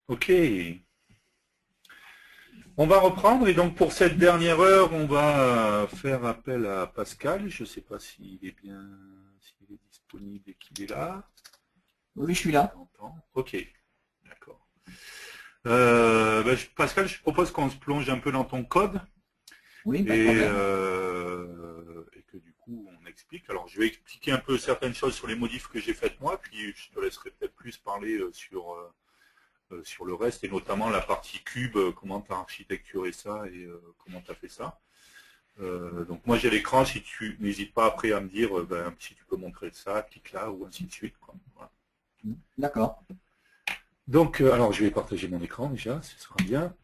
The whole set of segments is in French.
Ok. On va reprendre et donc pour cette dernière heure, on va faire appel à Pascal. Je ne sais pas s'il est bien, s'il est disponible et qu'il est là. Oui, je suis là. Ok, d'accord. Pascal, je propose qu'on se plonge un peu dans ton code Oui, pas de et, problème. et que du coup on explique. Alors je vais expliquer un peu certaines choses sur les modifs que j'ai faites moi, puis je te laisserai peut-être plus parler sur le reste et notamment la partie cube, comment tu as architecturé ça et comment tu as fait ça. Donc moi j'ai l'écran, si tu n'hésites pas après à me dire si tu peux montrer ça, clique là ou ainsi de suite, quoi. Voilà. D'accord. Donc alors je vais partager mon écran déjà, ce sera bien.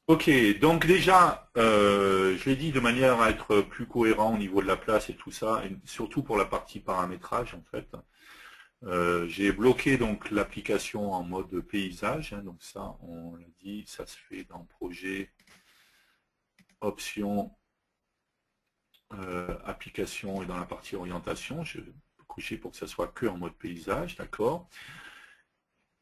Ok, donc déjà, je l'ai dit de manière à être plus cohérent au niveau de la place et tout ça, et surtout pour la partie paramétrage en fait. J'ai bloqué donc l'application en mode paysage, hein, donc ça on l'a dit, ça se fait dans projet, options, application et dans la partie orientation. Je vais coucher pour que ça soit que en mode paysage, d'accord.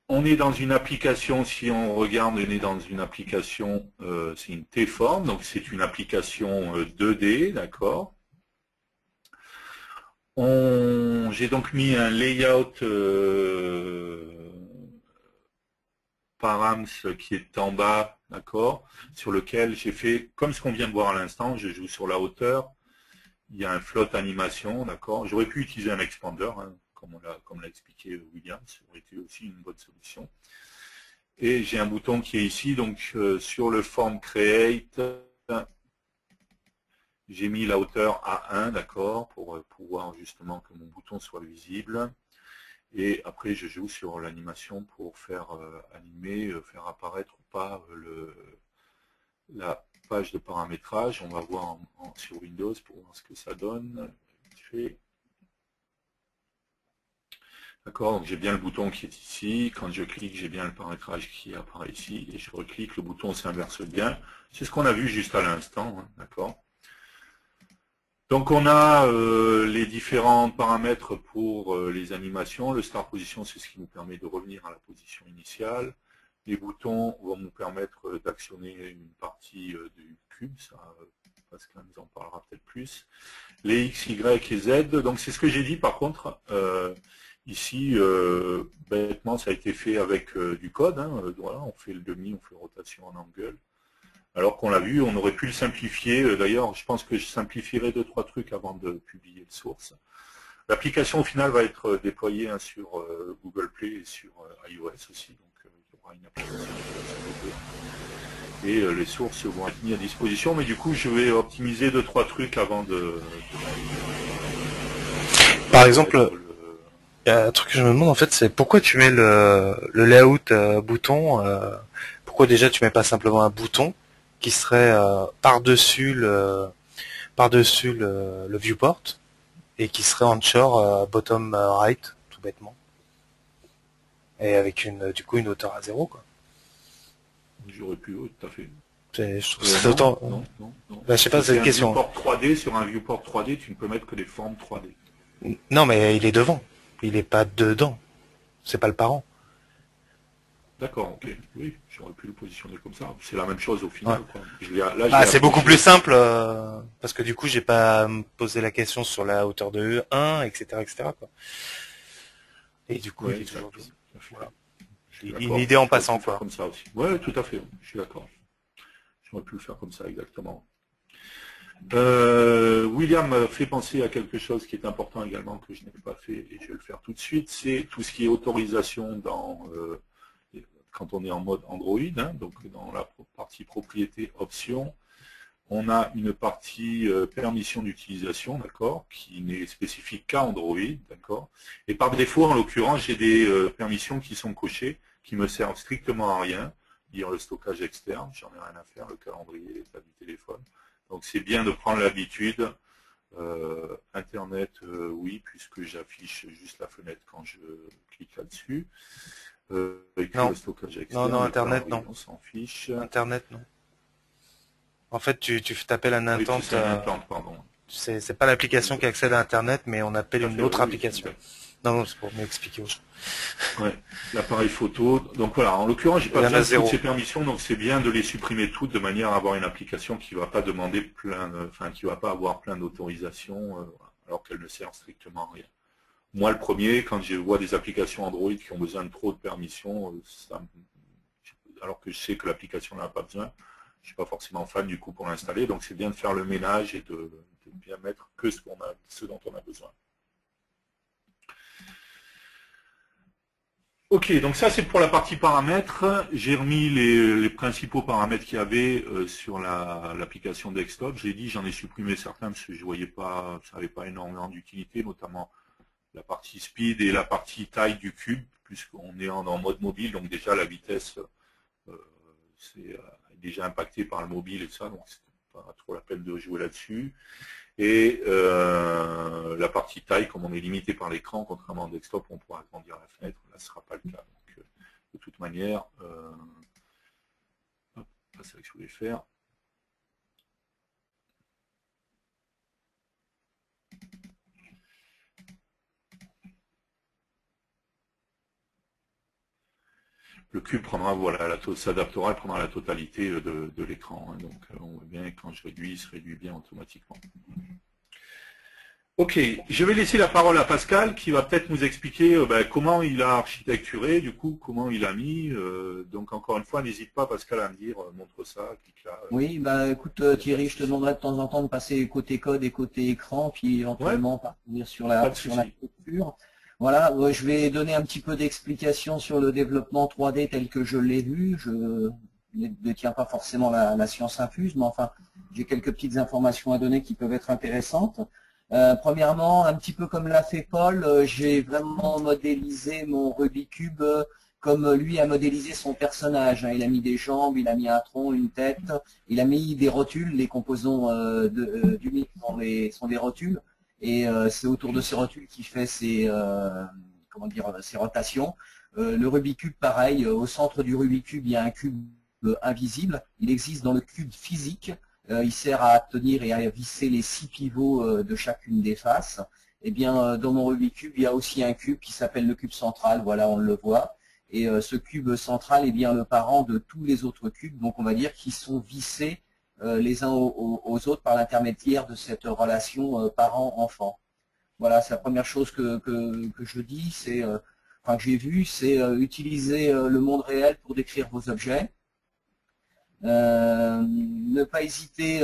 On est dans une application, si on regarde, on est dans une application, c'est une T-form, donc c'est une application 2D, d'accord. J'ai donc mis un layout params qui est en bas, d'accord, sur lequel j'ai fait, comme ce qu'on vient de voir à l'instant, je joue sur la hauteur, il y a un float animation, d'accord. J'aurais pu utiliser un expander, hein, comme l'a expliqué William, ça aurait été aussi une bonne solution. Et j'ai un bouton qui est ici, donc sur le form create, j'ai mis la hauteur à 1, d'accord, pour pouvoir justement que mon bouton soit visible. Et après, je joue sur l'animation pour faire animer, faire apparaître ou pas la page de paramétrage. On va voir sur Windows pour voir ce que ça donne. D'accord, donc j'ai bien le bouton qui est ici. Quand je clique, j'ai bien le paramétrage qui apparaît ici. Et je reclique, le bouton s'inverse bien. C'est ce qu'on a vu juste à l'instant, hein, d'accord. Donc on a les différents paramètres pour les animations. Le start position, c'est ce qui nous permet de revenir à la position initiale. Les boutons vont nous permettre d'actionner une partie du cube. Ça, Pascal nous en parlera peut-être plus. Les X, Y et Z. Donc c'est ce que j'ai dit par contre. Ici, bêtement, ça a été fait avec du code. Hein, voilà, on fait le demi, on fait rotation en angle. Alors qu'on l'a vu, on aurait pu le simplifier. D'ailleurs, je pense que je simplifierai 2-3 trucs avant de publier le source. L'application au final va être déployée hein, sur Google Play et sur iOS aussi. Donc il y aura une application et les sources vont être mises à disposition. Mais du coup, je vais optimiser 2-3 trucs avant Par de exemple, mettre le... il y a un truc que je me demande en fait, c'est pourquoi tu mets le layout bouton. Pourquoi déjà tu mets pas simplement un bouton qui serait par-dessus le viewport et qui serait en shore bottom right tout bêtement et avec du coup une hauteur à 0 quoi. J'aurais pu, oui, tout à fait. Je trouve ça Non, autant. non, non, non. Ben, je sais Si pas, c'est c'est une un question. viewport 3D, sur un viewport 3D, tu ne peux mettre que des formes 3D. Non, mais il est devant. Il est pas dedans. C'est pas le parent. D'accord, ok. Oui, j'aurais pu le positionner comme ça. C'est la même chose au Ouais. final, quoi. Là, je Ah, l'ai c'est beaucoup plus affiché. simple parce que du coup, j'ai pas à me poser la question sur la hauteur de E1, etc., etc. Quoi. Et du coup, Oui, il est toujours exact. visible. Tout à fait. Voilà. Je suis Une d'accord. idée en J'aurais pu passant, le faire quoi. comme ça aussi. Oui, tout à fait. Je suis d'accord. J'aurais pu le faire comme ça, exactement. William m'a fait penser à quelque chose qui est important également que je n'ai pas fait et je vais le faire tout de suite. C'est tout ce qui est autorisation quand on est en mode Android, hein, donc dans la partie propriété options. On a une partie permission d'utilisation, d'accord, qui n'est spécifique qu'à Android, d'accord. Et par défaut, en l'occurrence, j'ai des permissions qui sont cochées, qui me servent strictement à rien. Dire le stockage externe, j'en ai rien à faire, le calendrier, l'état du téléphone. Donc c'est bien de prendre l'habitude. Internet, oui, puisque j'affiche juste la fenêtre quand je clique là-dessus. Écrire Non, le stockage non, non, externe, le Internet, calendrier, non. on s'en fiche. Internet, non. En fait, tu t'appelles un Oui, intent. c'est un implant, pardon. C'est pas l'application Oui, qui accède à Internet, mais on appelle tout à une fait, autre oui, application. exact. Non, c'est pour m'expliquer aux gens. Ouais, l'appareil photo. Donc voilà, en l'occurrence, j'ai pas Il y en a besoin de zéro. toutes ces permissions, donc c'est bien de les supprimer toutes de manière à avoir une application qui va pas demander enfin, qui va pas avoir plein d'autorisations, alors qu'elle ne sert strictement à rien. Moi, le premier, quand je vois des applications Android qui ont besoin de trop de permissions, alors que je sais que l'application n'en a pas besoin, je suis pas forcément fan du coup pour l'installer, donc c'est bien de faire le ménage et de bien mettre que ce dont on a besoin. Ok, donc ça c'est pour la partie paramètres. J'ai remis les principaux paramètres qu'il y avait sur l'application desktop. J'ai dit j'en ai supprimé certains parce que je voyais pas, ça n'avait pas énormément d'utilité, notamment la partie speed et la partie taille du cube, puisqu'on est en mode mobile, donc déjà la vitesse c'est déjà impacté par le mobile et ça, donc c'est pas trop la peine de jouer là-dessus. Et la partie taille, comme on est limité par l'écran, contrairement au desktop, on pourra agrandir la fenêtre, là ce ne sera pas le cas. Donc, de toute manière, c'est ça que je voulais faire. Le cube prendra, voilà, s'adaptera et prendra la totalité de l'écran. Hein, donc on voit bien que quand je réduis, il se réduit bien automatiquement. Ok, je vais laisser la parole à Pascal qui va peut-être nous expliquer comment il a architecturé, du coup, comment il a mis. Donc encore une fois, n'hésite pas Pascal à me dire, montre ça, clique là. Oui, bah écoute Thierry, je te demanderai de temps en temps de passer côté code et côté écran, puis Ouais, éventuellement parvenir sur pas la de sur la souci. structure. Voilà, je vais donner un petit peu d'explication sur le développement 3D tel que je l'ai vu. Je ne détiens pas forcément la science infuse, mais enfin, j'ai quelques petites informations à donner qui peuvent être intéressantes. Premièrement, un petit peu comme l'a fait Paul, j'ai vraiment modélisé mon Rubik's Cube comme lui a modélisé son personnage. Hein. Il a mis des jambes, il a mis un tronc, une tête, il a mis des rotules, les composants du mythe sont des rotules, et c'est autour de ces rotules qu'il fait comment dire, ses rotations. Le Rubik's Cube, pareil, au centre du Rubik's Cube, il y a un cube invisible. Il existe dans le cube physique. Il sert à tenir et à visser les 6 pivots de chacune des faces. Eh bien, dans mon Rubik's Cube, il y a aussi un cube qui s'appelle le cube central. Voilà, on le voit. Et ce cube central est bien le parent de tous les autres cubes. Donc, on va dire qu'ils sont vissés les uns aux autres par l'intermédiaire de cette relation parent-enfant. Voilà, c'est la première chose que je dis, que j'ai vu, c'est utiliser le monde réel pour décrire vos objets. Ne pas hésiter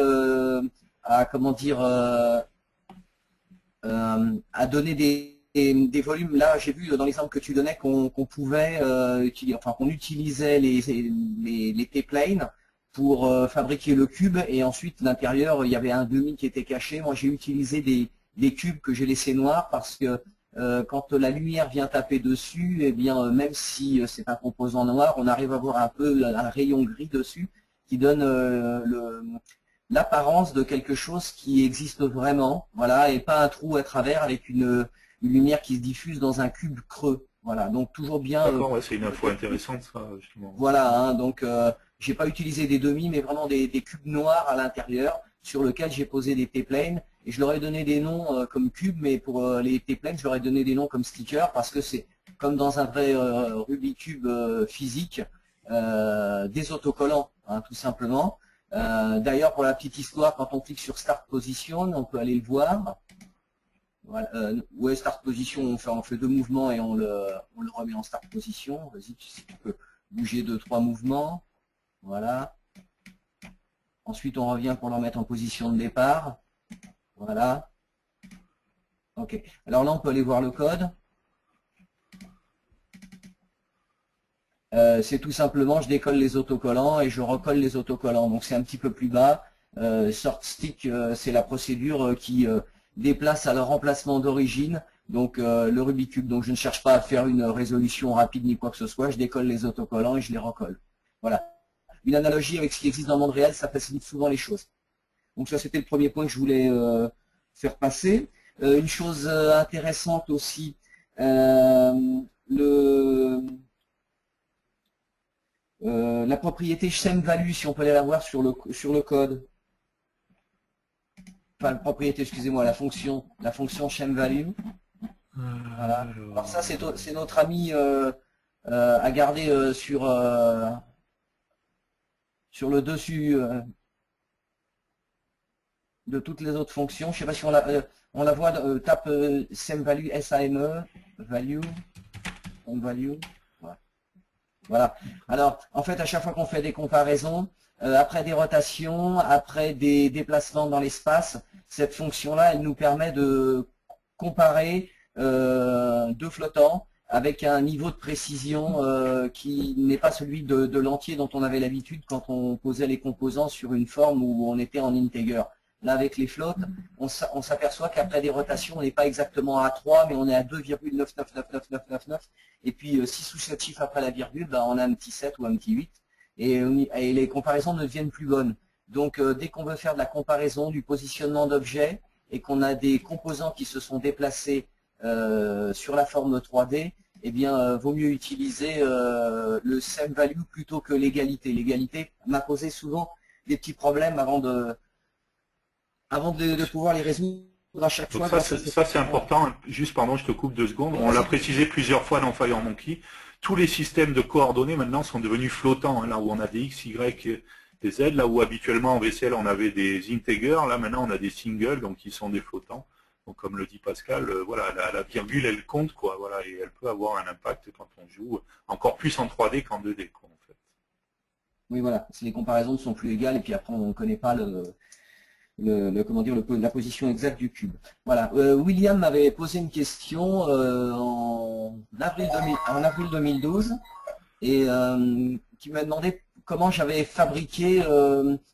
à comment dire à donner des volumes. Là, j'ai vu dans l'exemple que tu donnais qu'on pouvait utiliser, enfin qu'on utilisait les T-planes pour fabriquer le cube et ensuite l'intérieur il y avait un demi qui était caché. Moi, j'ai utilisé des cubes que j'ai laissés noirs parce que quand la lumière vient taper dessus, eh bien même si c'est un composant noir, on arrive à voir un peu un rayon gris dessus qui donne l'apparence de quelque chose qui existe vraiment, voilà, et pas un trou à travers avec une lumière qui se diffuse dans un cube creux. Voilà, donc toujours bien. D'accord, ouais, c'est une info intéressante ça, justement. Voilà, hein, donc j'ai pas utilisé des demi, mais vraiment des cubes noirs à l'intérieur sur lequel j'ai posé des T-planes et je leur ai donné des noms comme cubes, mais pour les T-planes, je leur ai donné des noms comme stickers parce que c'est comme dans un vrai Rubik's Cube physique, des autocollants, hein, tout simplement. D'ailleurs, pour la petite histoire, quand on clique sur Start Position, on peut aller le voir. Voilà, ouais, Start Position, on fait deux mouvements et on le remet en Start Position. Vas-y, si tu peux bouger 2-3 mouvements. Voilà. Ensuite, on revient pour le remettre en position de départ. Voilà. Ok. Alors là, on peut aller voir le code. C'est tout simplement, je décolle les autocollants et je recolle les autocollants. Donc c'est un petit peu plus bas. Sort stick, c'est la procédure qui déplace à leur emplacement d'origine. Donc le Rubik's Cube. Donc je ne cherche pas à faire une résolution rapide ni quoi que ce soit. Je décolle les autocollants et je les recolle. Voilà. Une analogie avec ce qui existe dans le monde réel, ça facilite souvent les choses. Donc ça, c'était le premier point que je voulais faire passer. Une chose intéressante aussi, la propriété ShameValue, si on peut aller la voir sur le code. Enfin, la propriété, excusez-moi, la fonction ShameValue. Voilà. Alors ça, c'est notre ami à garder sur le dessus de toutes les autres fonctions. Je sais pas si on la voit, tape same value, SAME, value, on value. Voilà. Voilà. Alors, en fait, à chaque fois qu'on fait des comparaisons, après des rotations, après des déplacements dans l'espace, cette fonction-là, elle nous permet de comparer deux flottants avec un niveau de précision qui n'est pas celui de l'entier dont on avait l'habitude quand on posait les composants sur une forme où on était en integer. Là, avec les flottes, on s'aperçoit qu'après des rotations, on n'est pas exactement à 3, mais on est à 2,999999. Et puis, 6 ou 7 chiffres après la virgule, ben, on a un petit 7 ou un petit 8. Et les comparaisons ne deviennent plus bonnes. Donc, dès qu'on veut faire de la comparaison du positionnement d'objets et qu'on a des composants qui se sont déplacés sur la forme 3D, eh bien, vaut mieux utiliser le same value plutôt que l'égalité. L'égalité m'a posé souvent des petits problèmes avant de pouvoir les résoudre à chaque Donc fois. ça c'est important. Juste, pardon, je te coupe 2 secondes. On l'a précisé plusieurs fois dans FireMonkey. Tous les systèmes de coordonnées maintenant sont devenus flottants. Hein, là où on a des X, Y, des Z, là où habituellement en VCL on avait des integers, là maintenant on a des singles, donc ils sont des flottants. Donc comme le dit Pascal, voilà, la virgule elle compte, quoi, voilà, et elle peut avoir un impact quand on joue encore plus en 3D qu'en 2D, quoi, en fait. Oui, voilà. Si les comparaisons ne sont plus égales, et puis après on ne connaît pas comment dire, la position exacte du cube. Voilà. William m'avait posé une question en avril 2012 et qui m'a demandé comment j'avais fabriqué,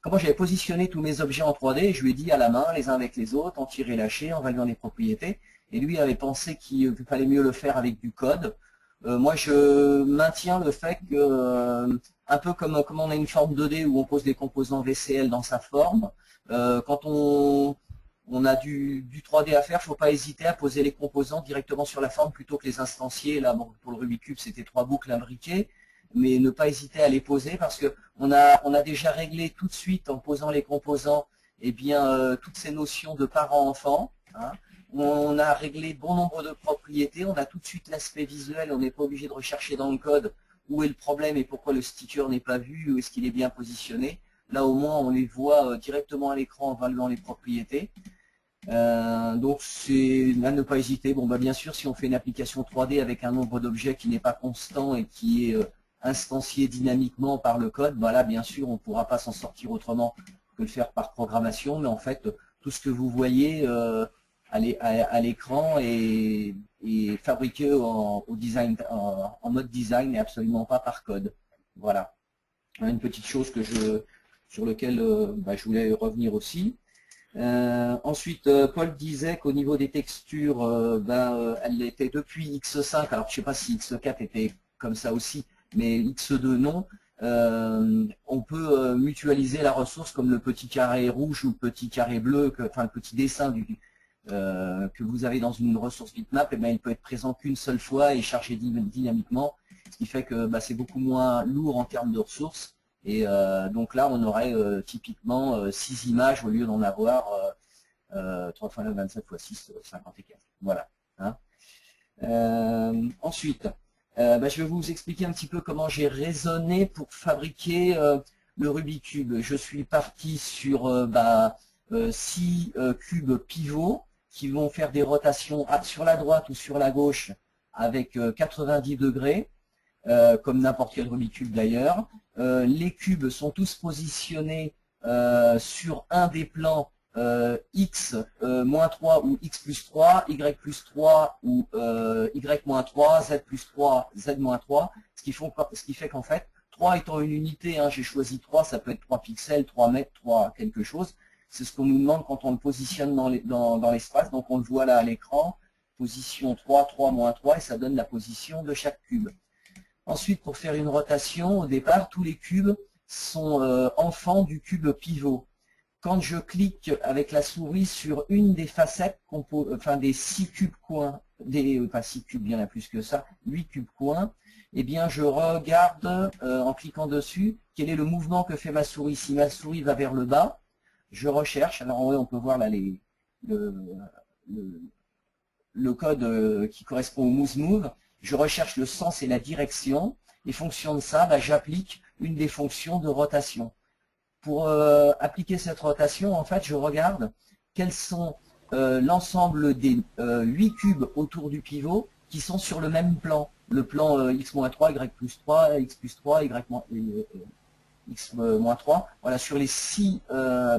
comment j'avais positionné tous mes objets en 3D. Je lui ai dit à la main, les uns avec les autres, en tirer lâcher, en valuant les propriétés. Et lui avait pensé qu'il fallait mieux le faire avec du code. Moi, je maintiens le fait que, un peu comme on a une forme 2D où on pose des composants VCL dans sa forme, quand on a du 3D à faire, il ne faut pas hésiter à poser les composants directement sur la forme plutôt que les instancier. Là, bon, pour le Rubik's Cube, c'était 3 boucles imbriquées, mais ne pas hésiter à les poser parce que on a déjà réglé tout de suite en posant les composants, eh bien, toutes ces notions de parent-enfant. Hein. On a réglé bon nombre de propriétés, on a tout de suite l'aspect visuel, on n'est pas obligé de rechercher dans le code où est le problème et pourquoi le sticker n'est pas vu, ou est-ce qu'il est bien positionné. Là, au moins, on les voit directement à l'écran en valuant les propriétés. Donc, c'est à ne pas hésiter. Bon, bah, bien sûr, si on fait une application 3D avec un nombre d'objets qui n'est pas constant et qui est instancié dynamiquement par le code, bah là, bien sûr, on ne pourra pas s'en sortir autrement que le faire par programmation. Mais en fait, tout ce que vous voyez à l'écran est fabriqué en mode design et absolument pas par code. Voilà. Une petite chose sur lequel je voulais revenir aussi. Ensuite, Paul disait qu'au niveau des textures, elle était depuis X5, alors je ne sais pas si X4 était comme ça aussi, mais X2 non. On peut mutualiser la ressource comme le petit carré rouge ou le petit carré bleu, enfin le petit dessin que vous avez dans une ressource bitmap, et il peut être présent qu'une seule fois et chargé dynamiquement, ce qui fait que c'est beaucoup moins lourd en termes de ressources. Et donc là, on aurait typiquement 6 images au lieu d'en avoir 3 fois 9, 27 fois 6, 54. Voilà. Hein. Ensuite, je vais vous expliquer un petit peu comment j'ai raisonné pour fabriquer le Rubik's Cube. Je suis parti sur 6 cubes pivots qui vont faire des rotations sur la droite ou sur la gauche avec 90 degrés. Comme n'importe quel Rubik's Cube d'ailleurs. Les cubes sont tous positionnés sur un des plans X moins 3 ou X plus 3, Y plus 3 ou Y moins 3, Z plus 3, Z moins 3, ce qui fait qu'en fait, 3 étant une unité, hein, j'ai choisi 3, ça peut être 3 pixels, 3 mètres, 3 quelque chose, c'est ce qu'on nous demande quand on le positionne dans l'espace, donc on le voit là à l'écran, position 3, 3, moins 3, et ça donne la position de chaque cube. Ensuite, pour faire une rotation, au départ, tous les cubes sont enfants du cube pivot. Quand je clique avec la souris sur une des facettes, des 6 cubes coins, pas 6 cubes, il y en a plus que ça, 8 cubes coins, eh bien je regarde en cliquant dessus quel est le mouvement que fait ma souris. Si ma souris va vers le bas, je recherche. Alors en haut, on peut voir là le le code qui correspond au moveMove, je recherche le sens et la direction, et fonction de ça, bah, j'applique une des fonctions de rotation. Pour appliquer cette rotation, en fait, je regarde quels sont l'ensemble des 8 cubes autour du pivot qui sont sur le même plan. Le plan x-3, y+3, x+3, x-3. Voilà, sur les 6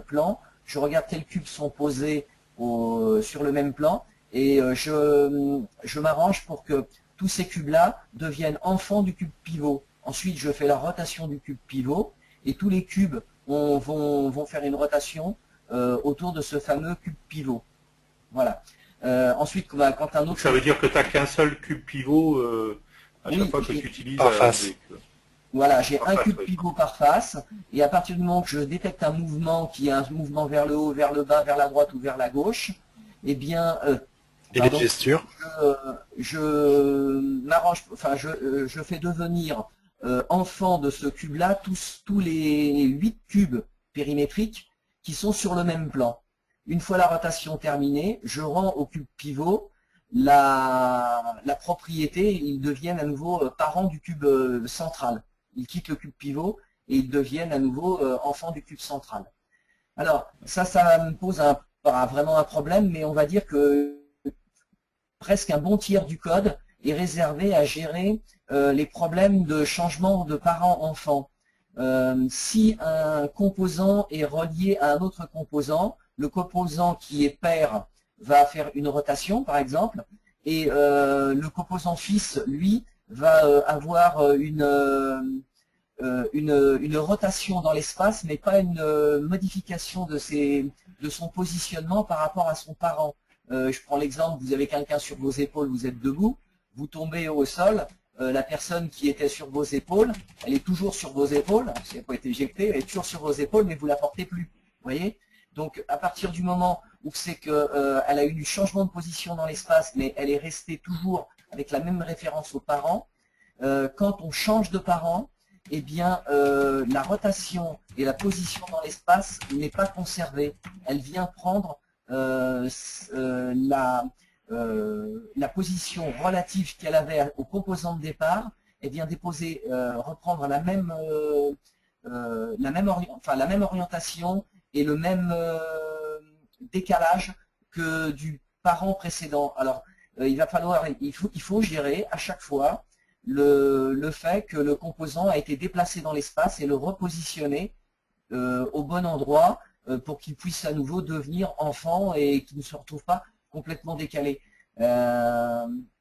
plans, je regarde quels cubes sont posés sur le même plan et je m'arrange pour que tous ces cubes-là deviennent enfants du cube pivot. Ensuite, je fais la rotation du cube pivot et tous les cubes vont faire une rotation autour de ce fameux cube pivot. Voilà. Ensuite, quand un autre... Ça veut dire que tu n'as qu'un seul cube pivot à chaque fois que tu utilises... Voilà, j'ai un cube pivot par face, et à partir du moment que je détecte un mouvement qui est un mouvement vers le haut, vers le bas, vers la droite ou vers la gauche, eh bien... et les gestures je m'arrange, enfin, je fais devenir enfant de ce cube-là tous les 8 cubes périmétriques qui sont sur le même plan. Une fois la rotation terminée, je rends au cube pivot la propriété, ils deviennent à nouveau parents du cube central. Ils quittent le cube pivot et ils deviennent à nouveau enfants du cube central. Alors, ça me pose vraiment un problème, mais on va dire que presque un bon tiers du code est réservé à gérer les problèmes de changement de parents-enfants. Si un composant est relié à un autre composant, le composant qui est père va faire une rotation, par exemple, et le composant fils, lui, va avoir une rotation dans l'espace, mais pas une modification de son positionnement par rapport à son parent. Je prends l'exemple, vous avez quelqu'un sur vos épaules, vous êtes debout, vous tombez au sol, la personne qui était sur vos épaules, elle est toujours sur vos épaules, si elle n'a pas été éjectée, elle est toujours sur vos épaules, mais vous ne la portez plus. Vous voyez? Donc, à partir du moment où c'est qu'elle a eu du changement de position dans l'espace, mais elle est restée toujours avec la même référence aux parents, quand on change de parent, eh bien, la rotation et la position dans l'espace n'est pas conservée. Elle vient prendre la position relative qu'elle avait au composant de départ, elle vient reprendre la même orientation et le même décalage que du parent précédent. Alors, il faut gérer à chaque fois le fait que le composant a été déplacé dans l'espace et le repositionner au bon endroit pour qu'il puisse à nouveau devenir enfant et qu'il ne se retrouve pas complètement décalé.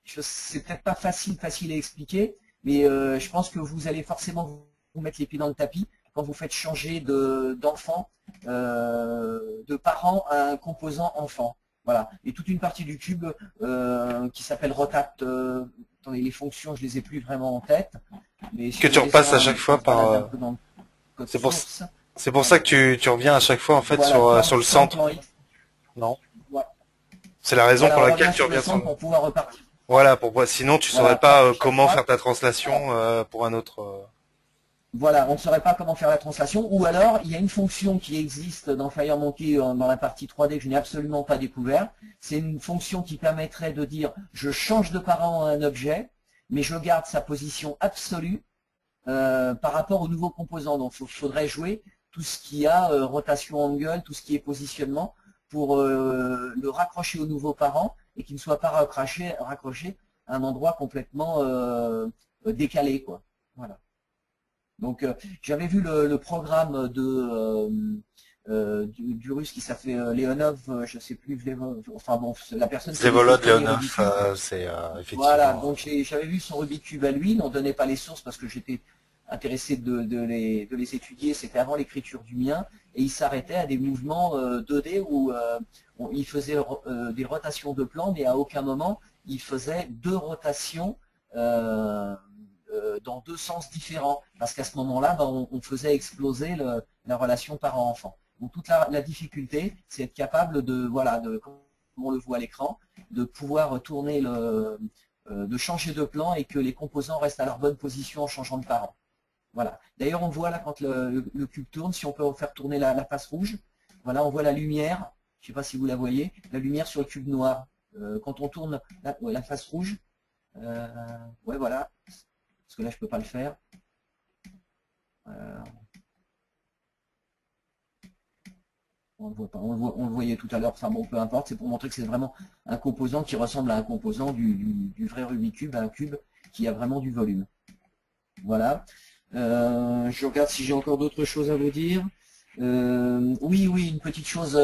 C'est peut-être pas facile à expliquer, mais je pense que vous allez forcément vous mettre les pieds dans le tapis quand vous faites changer d'enfant, de parent à un composant enfant. Voilà. Et toute une partie du cube qui s'appelle rotate. Attendez, les fonctions, je les ai plus vraiment en tête. Mais que tu repasses à chaque fois par... C'est pour ça que tu reviens à chaque fois en fait sur le centre. Non. Ouais. C'est la raison pour laquelle tu reviens sur... Pour pouvoir repartir. Voilà, sinon tu ne saurais pas comment faire ta translation pour un autre... Voilà, on ne saurait pas comment faire la translation, ou alors il y a une fonction qui existe dans FireMonkey dans la partie 3D que je n'ai absolument pas découvert. C'est une fonction qui permettrait de dire je change de parent à un objet, mais je garde sa position absolue par rapport au nouveau composant. Donc il faudrait jouer tout ce qui a rotation angle, tout ce qui est positionnement, pour le raccrocher au nouveau parent et qu'il ne soit pas raccroché à un endroit complètement décalé, quoi. Voilà. Donc j'avais vu le programme du russe qui s'appelait Leonov, je sais plus, enfin bon, la personne... Vsevolod Leonov, c'est effectivement... Voilà, donc j'avais vu son Rubik's Cube à lui, on ne donnait pas les sources parce que j'étais intéressé de les étudier, c'était avant l'écriture du mien, et il s'arrêtait à des mouvements 2D où il faisait des rotations de plan, mais à aucun moment il faisait 2 rotations dans 2 sens différents, parce qu'à ce moment-là, on faisait exploser la relation parent-enfant. Donc toute la difficulté, c'est être capable de, voilà, comme on le voit à l'écran, de pouvoir tourner de changer de plan et que les composants restent à leur bonne position en changeant de parent. Voilà. D'ailleurs, on voit là quand le cube tourne, si on peut faire tourner la face rouge, voilà, on voit la lumière, je ne sais pas si vous la voyez, la lumière sur le cube noir quand on tourne la face rouge, ouais voilà, parce que là je peux pas le faire. On le voit pas, on le voyait tout à l'heure, enfin bon, peu importe, c'est pour montrer que c'est vraiment un composant qui ressemble à un composant du vrai Rubik's Cube, un cube qui a vraiment du volume. Voilà. Je regarde si j'ai encore d'autres choses à vous dire. Oui, une petite chose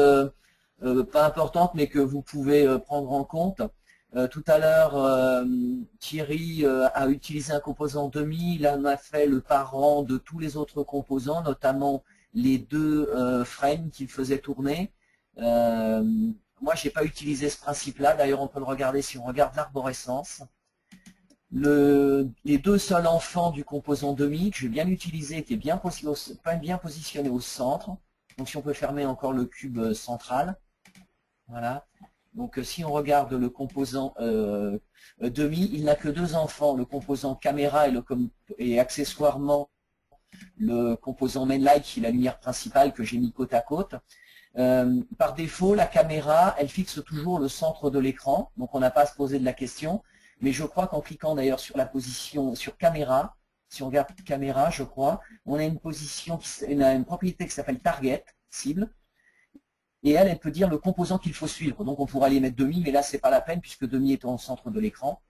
pas importante, mais que vous pouvez prendre en compte. Tout à l'heure, Thierry a utilisé un composant demi, il en a fait le parent de tous les autres composants, notamment les deux frames qu'il faisait tourner. Moi, j'ai pas utilisé ce principe-là, d'ailleurs on peut le regarder si on regarde l'arborescence. Les deux seuls enfants du composant demi que j'ai bien utilisé, qui est bien positionné au centre. Donc si on peut fermer encore le cube central. Voilà. Donc si on regarde le composant demi, il n'a que deux enfants, le composant caméra et accessoirement le composant main light qui est la lumière principale que j'ai mis côte à côte. Par défaut, la caméra, elle fixe toujours le centre de l'écran, donc on n'a pas à se poser de la question. Mais je crois qu'en cliquant d'ailleurs sur la position sur caméra, si on regarde caméra, je crois, on a une position, une propriété qui s'appelle target, cible, et elle peut dire le composant qu'il faut suivre. Donc on pourra aller mettre demi, mais là c'est pas la peine puisque demi est au centre de l'écran.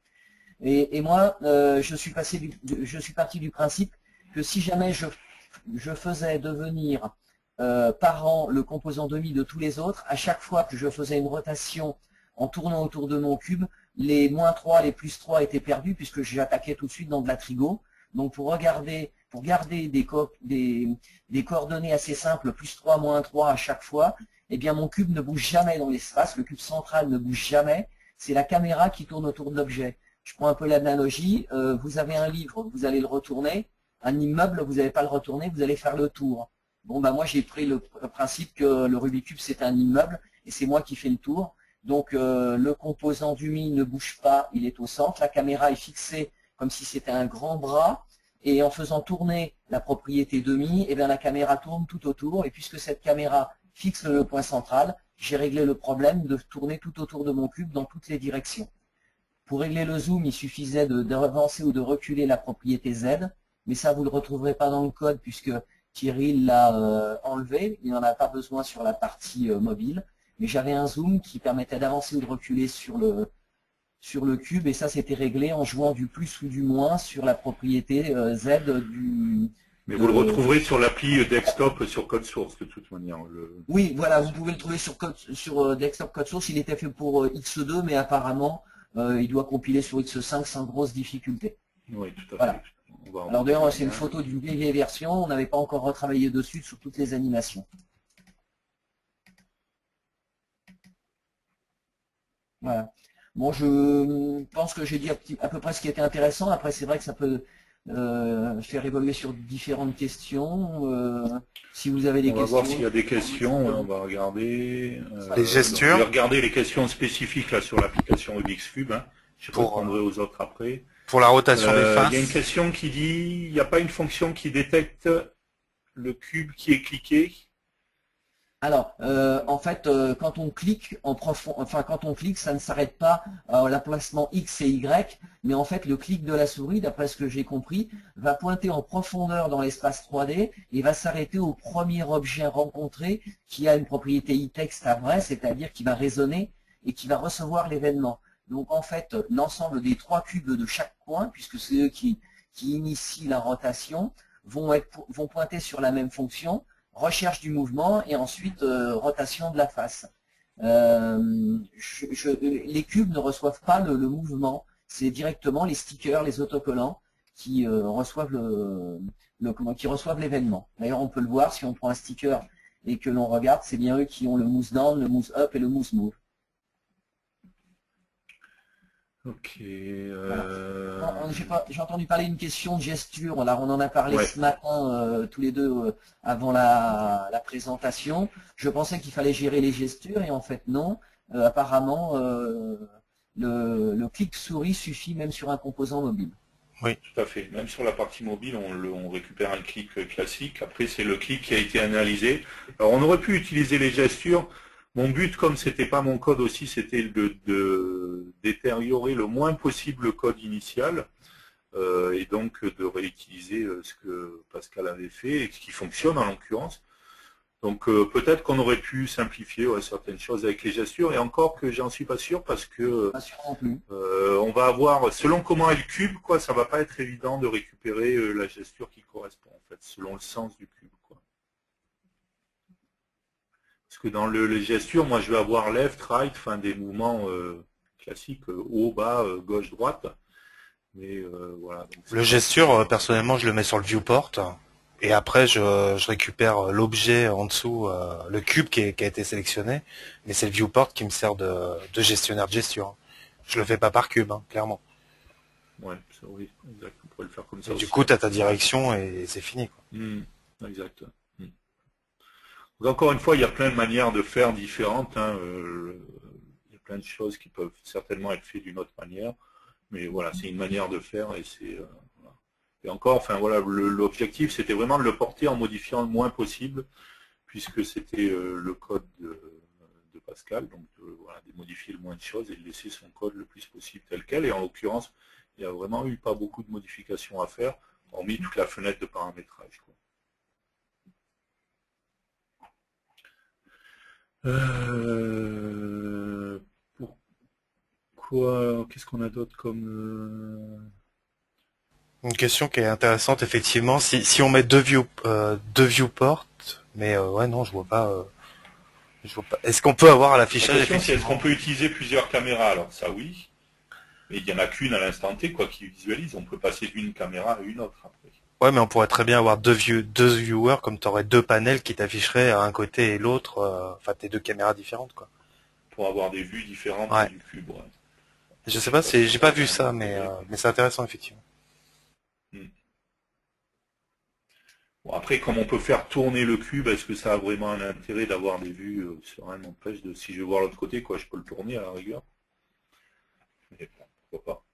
Et moi, je suis parti du principe que si jamais je faisais devenir parent le composant demi de tous les autres, à chaque fois que je faisais une rotation en tournant autour de mon cube, les -3, les +3 étaient perdus puisque j'attaquais tout de suite dans de la trigo. Donc pour garder des coordonnées assez simples, +3, -3 à chaque fois, eh bien mon cube ne bouge jamais dans l'espace, le cube central ne bouge jamais, c'est la caméra qui tourne autour de l'objet. Je prends un peu l'analogie, vous avez un livre, vous allez le retourner, un immeuble, vous n'allez pas le retourner, vous allez faire le tour. Bon bah moi j'ai pris le principe que le Rubik's Cube c'est un immeuble et c'est moi qui fais le tour. Donc le composant du mi ne bouge pas, il est au centre. La caméra est fixée comme si c'était un grand bras. Et en faisant tourner la propriété demi, eh bien, la caméra tourne tout autour. Et puisque cette caméra fixe le point central, j'ai réglé le problème de tourner tout autour de mon cube dans toutes les directions. Pour régler le zoom, il suffisait d'avancer ou de reculer la propriété Z. Mais ça, vous ne le retrouverez pas dans le code puisque Thierry l'a enlevé. Il n'en a pas besoin sur la partie mobile. Mais j'avais un zoom qui permettait d'avancer ou de reculer sur le cube, et ça c'était réglé en jouant du plus ou du moins sur la propriété Z du... Mais vous le retrouverez sur l'appli desktop sur code source de toute manière. Oui, voilà, vous pouvez le trouver sur desktop code source, il était fait pour X2, mais apparemment il doit compiler sur X5 sans grosse difficulté. Oui, tout à voilà. fait. Alors d'ailleurs c'est une photo d'une vieille version, on n'avait pas encore retravaillé dessus sur toutes les animations. Voilà. Bon, je pense que j'ai dit à peu près ce qui était intéressant. Après, c'est vrai que ça peut faire évoluer sur différentes questions. Si vous avez des questions. On va voir s'il y a des questions. On va regarder. Les gestures. On va regarder les questions spécifiques là sur l'application Rubik's Cube. Hein. Je répondrai aux autres après. Pour la rotation des faces. Il y a une question qui dit, il n'y a pas une fonction qui détecte le cube qui est cliqué. Alors, en fait, quand on clique, ça ne s'arrête pas à l'emplacement X et Y, mais en fait, le clic de la souris, d'après ce que j'ai compris, va pointer en profondeur dans l'espace 3D et va s'arrêter au premier objet rencontré qui a une propriété e-text à vrai, c'est-à-dire qui va résonner et qui va recevoir l'événement. Donc, en fait, l'ensemble des trois cubes de chaque coin, puisque c'est eux qui initient la rotation, vont pointer sur la même fonction, recherche du mouvement et ensuite rotation de la face. Les cubes ne reçoivent pas le mouvement, c'est directement les stickers, les autocollants qui reçoivent l'événement. D'ailleurs, on peut le voir si on prend un sticker et que l'on regarde, c'est bien eux qui ont le mousse down, le mousse up et le mousse move. Ok. Voilà. J'ai entendu parler d'une question de gesture. Là, on en a parlé ce matin tous les deux avant la présentation. Je pensais qu'il fallait gérer les gestures et en fait non. Apparemment, le clic souris suffit même sur un composant mobile. Oui, tout à fait. Même sur la partie mobile, on récupère un clic classique. Après, c'est le clic qui a été analysé. Alors, on aurait pu utiliser les gestures. Mon but, comme c'était pas mon code aussi, c'était de détériorer le moins possible le code initial et donc de réutiliser ce que Pascal avait fait et ce qui fonctionne en l'occurrence. Donc peut-être qu'on aurait pu simplifier certaines choses avec les gestures, et encore que j'en suis pas sûr parce que on va avoir, selon comment est le cube, quoi, ça va pas être évident de récupérer la gesture qui correspond en fait, selon le sens du cube, quoi. Parce que dans les gestures, moi je vais avoir left, right, enfin des mouvements classiques, haut, bas, gauche, droite. Mais voilà. Donc, le gesture, personnellement, je le mets sur le viewport. Et après, je récupère l'objet en dessous, le cube qui a été sélectionné, mais c'est le viewport qui me sert de gestionnaire de gesture. Je le fais pas par cube, clairement. Ouais, ça, oui, exact. On pourrait le faire comme ça. Et du coup, tu as ta direction et c'est fini, quoi. Exact. Donc, encore une fois, il y a plein de manières de faire différentes. Il y a plein de choses qui peuvent certainement être faites d'une autre manière, mais voilà, c'est une manière de faire et c'est. Et encore, enfin voilà, l'objectif c'était vraiment de le porter en modifiant le moins possible, puisque c'était le code de Pascal, donc voilà, de modifier le moins de choses et de laisser son code le plus possible tel quel. Et en l'occurrence, il n'y a vraiment eu pas beaucoup de modifications à faire, hormis toute la fenêtre de paramétrage, quoi. Pourquoi, qu'est-ce qu'on a d'autre comme... Une question qui est intéressante, effectivement. Si on met deux viewports, mais ouais, non, je vois pas. Est-ce qu'on peut avoir à l'affichage? La question, c'est est-ce qu'on peut utiliser plusieurs caméras? Alors ça, oui. Mais il n'y en a qu'une à l'instant T, quoi, qui visualise. On peut passer d'une caméra à une autre après. Ouais, mais on pourrait très bien avoir deux viewers, comme tu aurais deux panels qui t'afficheraient à un côté et l'autre, enfin tes deux caméras différentes, quoi. Pour avoir des vues différentes du cube, ouais. Je sais pas, j'ai pas vu ça, mais c'est intéressant, effectivement. Bon, après, comme on peut faire tourner le cube, est-ce que ça a vraiment un intérêt d'avoir des vues sur un empêche de, si je veux voir l'autre côté, quoi, je peux le tourner à la rigueur. Mais bon, pourquoi pas.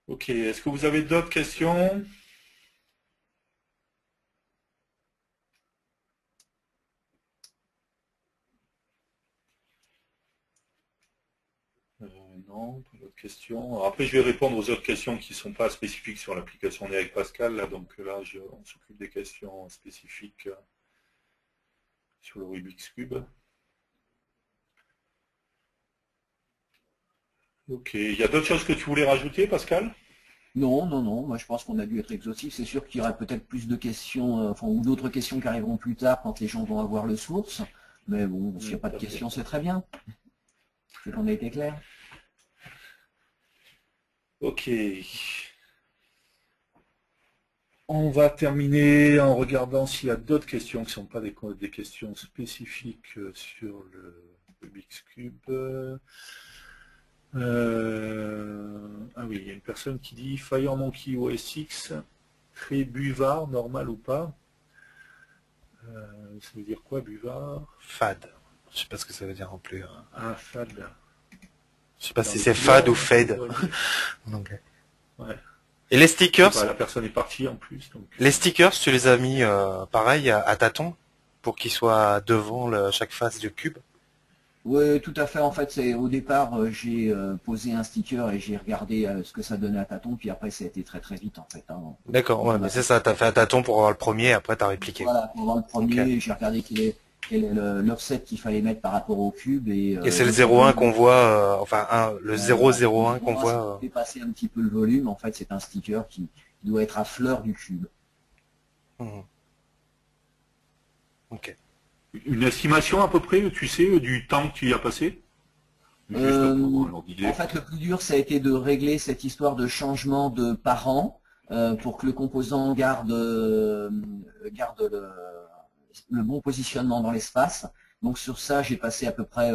Ok, est-ce que vous avez d'autres questions? Non, pas d'autres questions. Alors après, je vais répondre aux autres questions qui ne sont pas spécifiques sur l'application On est avec Pascal. Là, donc là, on s'occupe des questions spécifiques sur le Rubik's Cube. Ok, il y a d'autres choses que tu voulais rajouter, Pascal? Non, moi je pense qu'on a dû être exhaustif. C'est sûr qu'il y aura peut-être plus de questions, ou d'autres questions qui arriveront plus tard quand les gens vont avoir le source. Mais bon, s'il n'y a pas de questions, c'est très bien. C'est qu'on a été clair. Ok. On va terminer en regardant s'il y a d'autres questions qui ne sont pas des questions spécifiques sur le Rubik's Cube. Ah oui, il y a une personne qui dit FireMonkey OS X, très buvard, normal ou pas? Ça veut dire quoi, buvard? Fade. Je sais pas ce que ça veut dire non plus. Ah, fade. Je sais pas si c'est fade ou fade. Donc, ouais. Et les stickers, la personne est partie en plus. Donc... Les stickers, tu les as mis pareil à tâtons pour qu'ils soient devant chaque face du cube? Oui, tout à fait. En fait, au départ, j'ai posé un sticker et j'ai regardé ce que ça donnait à tâtons, puis après, ça a été très très vite en fait. D'accord, ouais, mais c'est ça, tu as fait à tâtons pour avoir le premier, après tu as répliqué. Voilà, pour avoir le premier, j'ai regardé quel est l'offset qu'il fallait mettre par rapport au cube. Et c'est le 0,1 qu'on voit, le 0,01 qu'on voit. Dépasser un petit peu le volume, en fait, c'est un sticker qui doit être à fleur du cube. Ok. Une estimation à peu près, tu sais, du temps que tu y as passé? En fait, le plus dur, ça a été de régler cette histoire de changement de parent pour que le composant garde le bon positionnement dans l'espace. Donc sur ça, j'ai passé à peu près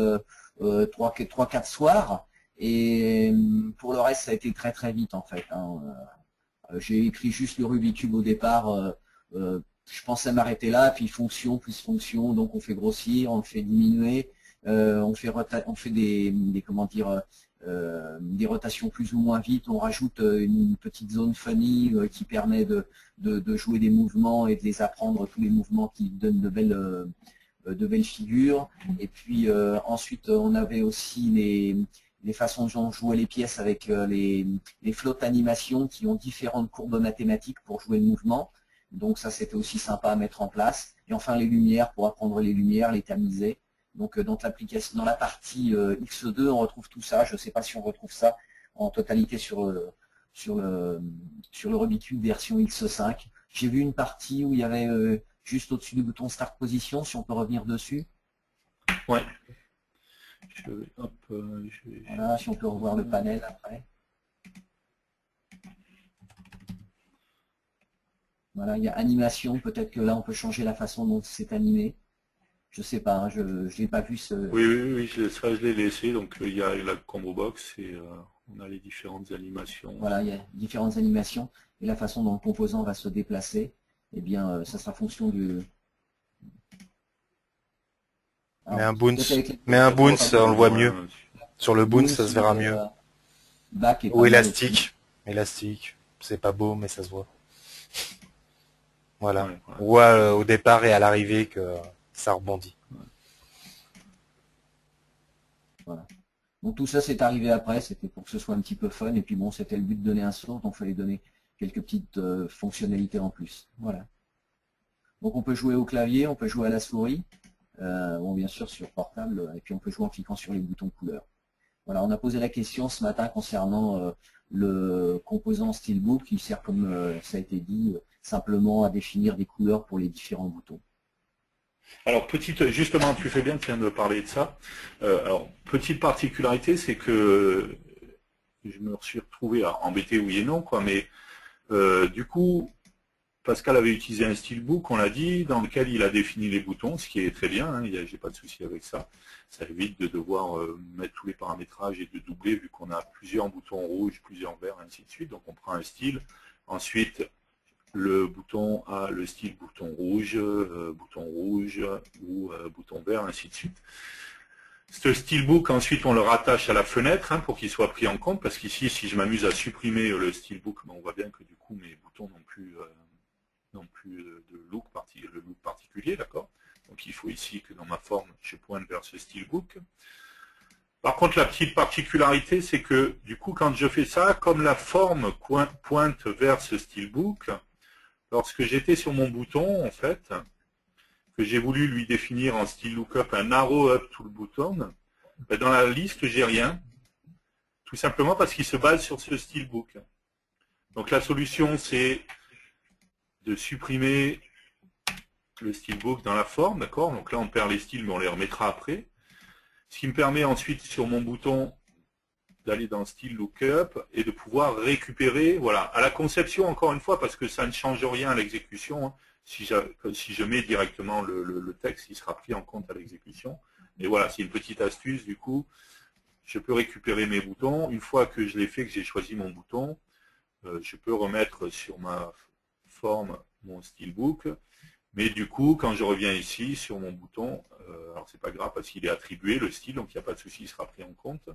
3-4 soirs. Et pour le reste, ça a été très très vite en fait. J'ai écrit juste le Rubik's Cube au départ. Je pensais m'arrêter là, puis fonction plus fonction, donc on fait grossir, on fait diminuer, on fait des comment dire des rotations plus ou moins vite. On rajoute une petite zone funny qui permet de jouer des mouvements et de les apprendre, tous les mouvements qui donnent de belles figures. Et puis ensuite, on avait aussi les façons dont on jouait les pièces avec les flottes animations qui ont différentes courbes mathématiques pour jouer le mouvement. Donc ça, c'était aussi sympa à mettre en place. Et enfin, les lumières, pour apprendre les lumières, les tamiser. Donc dans la partie X2, on retrouve tout ça. Je ne sais pas si on retrouve ça en totalité sur le Rubik's Cube version X5. J'ai vu une partie où il y avait juste au-dessus du bouton Start Position, si on peut revenir dessus. Ouais. Voilà, si on peut revoir le panel après. Voilà, il y a animation, peut-être que là on peut changer la façon dont c'est animé. Je sais pas, hein, je n'ai pas vu ce... Oui, ça je l'ai laissé, donc il y a la combo box et on a les différentes animations. Voilà, il y a différentes animations et la façon dont le composant va se déplacer, eh bien ça sera fonction du... Alors, mais un bounce, on le voit mieux. Sur le bounce, ça se verra mieux. Ou élastique. Élastique, c'est pas beau, mais ça se voit. Voilà. On voit au départ et à l'arrivée que ça rebondit. Voilà. Donc tout ça c'est arrivé après, c'était pour que ce soit un petit peu fun, et puis bon, c'était le but de donner un saut, donc il fallait donner quelques petites fonctionnalités en plus. Voilà. Donc on peut jouer au clavier, on peut jouer à la souris, bon bien sûr sur portable, et puis on peut jouer en cliquant sur les boutons couleurs. Voilà, on a posé la question ce matin concernant le composant Steelbook qui sert, comme ça a été dit, simplement à définir des couleurs pour les différents boutons. Alors, justement, tu fais bien, tu viens de parler de ça. Alors, petite particularité, c'est que je me suis retrouvé embêté, oui et non, quoi, mais du coup, Pascal avait utilisé un Steelbook, on l'a dit, dans lequel il a défini les boutons, ce qui est très bien, hein, j'ai pas de souci avec ça. Ça évite de devoir mettre tous les paramétrages et de doubler, vu qu'on a plusieurs boutons rouges, plusieurs verts, ainsi de suite. Donc on prend un style, ensuite le bouton a le style bouton rouge ou bouton vert, ainsi de suite. Ce Steelbook, ensuite, on le rattache à la fenêtre hein, pour qu'il soit pris en compte, parce qu'ici, si je m'amuse à supprimer le Steelbook, ben, on voit bien que du coup, mes boutons n'ont plus de look, le look particulier, d'accord. Donc il faut ici que dans ma forme, je pointe vers ce Steelbook. Par contre, la petite particularité, c'est que du coup, quand je fais ça, comme la forme pointe vers ce Steelbook, lorsque j'étais sur mon bouton, en fait, que j'ai voulu lui définir en style lookup un arrow up to le bouton, ben dans la liste, j'ai rien. Tout simplement parce qu'il se base sur ce Steelbook. Donc la solution, c'est de supprimer le Steelbook dans la forme, d'accord. Donc là, on perd les styles, mais on les remettra après. Ce qui me permet ensuite, sur mon bouton, d'aller dans Style Lookup et de pouvoir récupérer, voilà, à la conception, encore une fois, parce que ça ne change rien à l'exécution. Hein. Si je mets directement le texte, il sera pris en compte à l'exécution. Mais voilà, c'est une petite astuce, du coup, je peux récupérer mes boutons. Une fois que je l'ai fait, que j'ai choisi mon bouton, je peux remettre sur ma forme mon Steelbook. Mais du coup, quand je reviens ici sur mon bouton, alors c'est pas grave parce qu'il est attribué le style, donc il n'y a pas de souci, il sera pris en compte,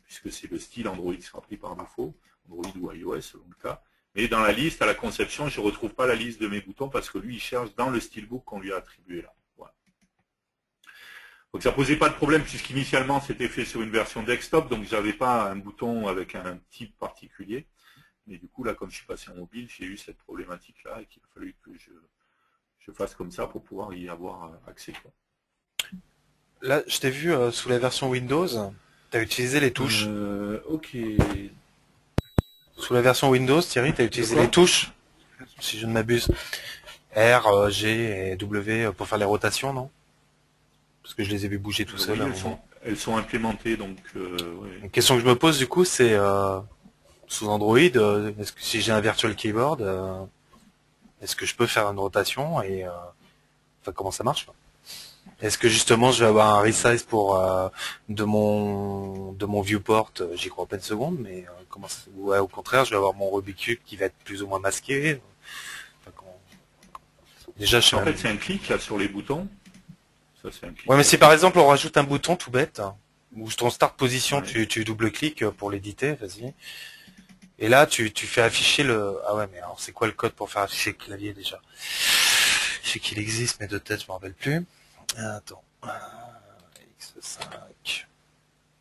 puisque c'est le style Android qui sera pris par défaut, Android ou iOS selon le cas. Mais dans la liste, à la conception, je ne retrouve pas la liste de mes boutons parce que lui, il cherche dans le Steelbook qu'on lui a attribué là. Voilà. Donc ça ne posait pas de problème puisqu'initialement c'était fait sur une version desktop, donc j'avais pas un bouton avec un type particulier. Mais du coup, là, comme je suis passé en mobile, j'ai eu cette problématique-là et qu'il a fallu que je fasse comme ça pour pouvoir y avoir accès. Quoi. Là, je t'ai vu sous la version Windows, tu as utilisé les touches. Ok. Sous la version Windows, Thierry, tu as utilisé les touches, si je ne m'abuse. R, G et W pour faire les rotations, non? Parce que je les ai vu bouger tout seul. Oui, elles sont implémentées, donc... ouais. Une question que je me pose, du coup, c'est sous Android, est-ce que si j'ai un virtual keyboard, est-ce que je peux faire une rotation et enfin comment ça marche? Est-ce que justement je vais avoir un resize pour de mon viewport, j'y crois pas une seconde, mais ouais, au contraire, je vais avoir mon Rubik's Cube qui va être plus ou moins masqué. Enfin, déjà, en fait, c'est un clic là sur les boutons. Ça, c'est un clic. Ouais, mais si par exemple on rajoute un bouton tout bête, ou ton start position, Ouais. tu double-cliques pour l'éditer, vas-y. Et là, tu fais afficher le... Ah ouais, mais alors c'est quoi le code pour faire afficher le clavier déjà? Je sais qu'il existe, mais de tête, je m'en rappelle plus. Attends. X5,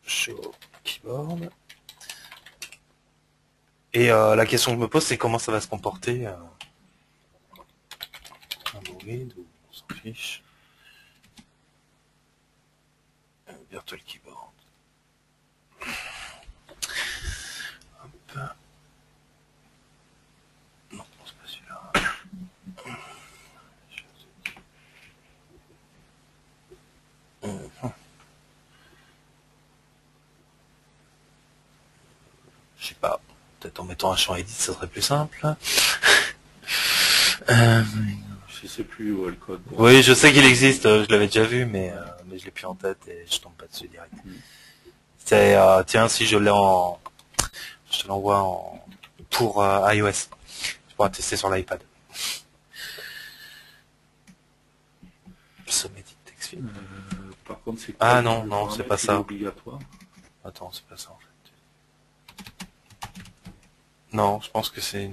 show keyboard. Et la question que je me pose, c'est comment ça va se comporter Android, ou on s'en fiche. Virtual keyboard. Hop. Non, c'est pas celui-là. Je sais pas. Peut-être en mettant un champ edit, ça serait plus simple. Je sais plus où est le code. Oui, je sais qu'il existe, je l'avais déjà vu, mais je l'ai plus en tête et je tombe pas dessus direct. C'est, tiens, si je l'ai je te l'envoie pour iOS. Je pourrais tester sur l'iPad. Sommedit TextFit. Par contre, c'est Ah quoi non, le non, c'est paramètre pas qui est ça. obligatoire? Attends, c'est pas ça en fait. Non, je pense que c'est.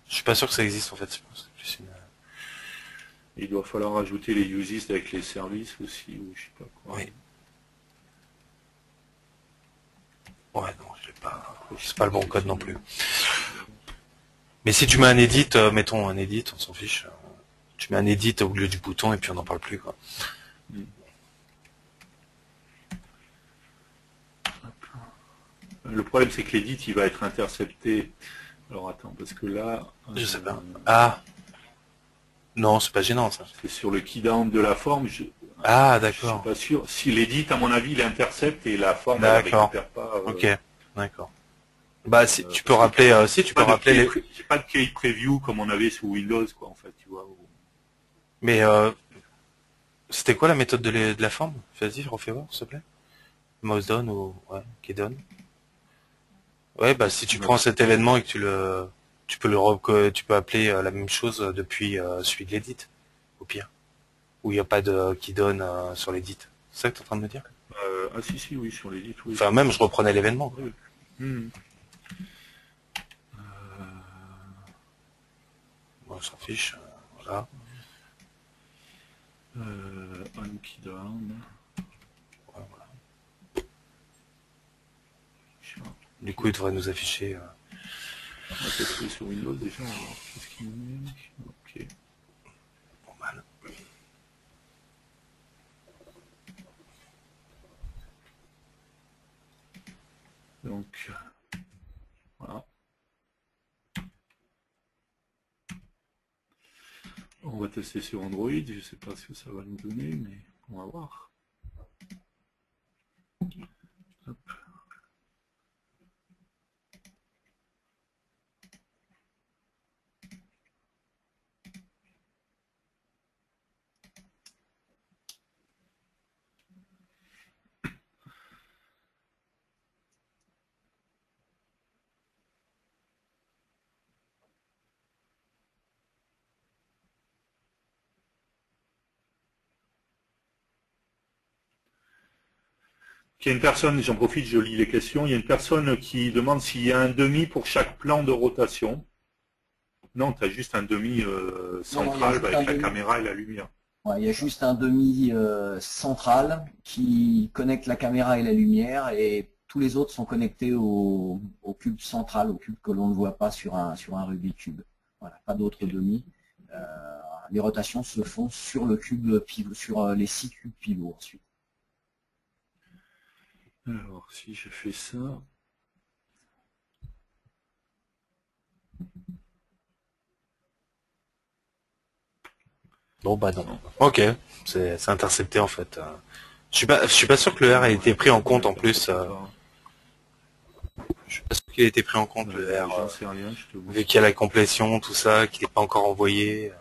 Je suis pas sûr que ça existe en fait. Je pense que c'est plus une. Il doit falloir ajouter les uses avec les services aussi, ou je sais pas quoi. Oui. Ouais, non, je l'ai pas. C'est pas le bon code non plus. Mais si tu mets un edit, mettons un edit, on s'en fiche. Tu mets un edit au lieu du bouton et puis on n'en parle plus quoi. Le problème, c'est que l'edit, il va être intercepté. Alors attends, parce que là... Je sais pas. Ah. Non, c'est pas gênant ça. C'est sur le key down de la forme. Ah, Je suis d'accord. pas sûr. Si l'edit, à mon avis, il intercepte et la forme, elle D'accord. récupère pas. Ok, d'accord. Bah, si tu peux rappeler, si tu peux rappeler les. J'ai pas de key preview comme on avait sous Windows, quoi, en fait, tu vois. Mais c'était quoi la méthode de la forme? Vas-y, refais voir, s'il te plaît. Mouse down ou ouais, key down. Ouais, bah si tu prends cet événement et que tu peux appeler la même chose depuis celui de l'edit, au pire, où il n'y a pas de key down sur l'edit. C'est ça que tu es en train de me dire? Ah si, oui, sur l'edit, oui. Enfin, même, je reprenais l'événement. Oui. Bon, on s'en fiche, voilà. On key down. Ouais, voilà. Du coup, il devrait nous afficher. On va tester sur Windows déjà, on va voir qu'est-ce qu'il nous met. Ok. Normal. Donc, voilà. On va tester sur Android, je ne sais pas ce que ça va nous donner, mais on va voir. Hop. Il y a une personne, j'en profite, je lis les questions, il y a une personne qui demande s'il y a un demi pour chaque plan de rotation. Non, tu as juste un demi central avec la caméra et la lumière. Ouais, il y a juste un demi central qui connecte la caméra et la lumière et tous les autres sont connectés au cube central, au cube que l'on ne voit pas sur un Rubik's Cube. Voilà, pas d'autres demi. Les rotations se font sur le cube pivot, sur les 6 cubes pivots ensuite. Alors, si je fais ça... Bon bah non. Ok, c'est intercepté en fait. Je suis pas sûr que le R ait été pris en compte en plus. Je suis pas sûr qu'il ait été pris en compte le R. J'en sais rien, je te Vu qu'il y a la complétion, tout ça, qui n'est pas encore envoyé.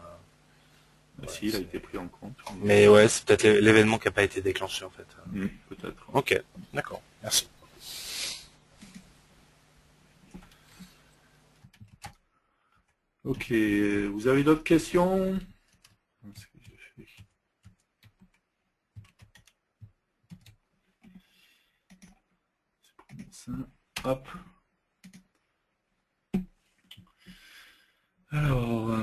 Ouais, si, il a été pris en compte. Mais ouais, c'est peut-être l'événement qui n'a pas été déclenché en fait. Peut-être. Ok, d'accord, merci. Ok, vous avez d'autres questions? Ça, hop. Alors,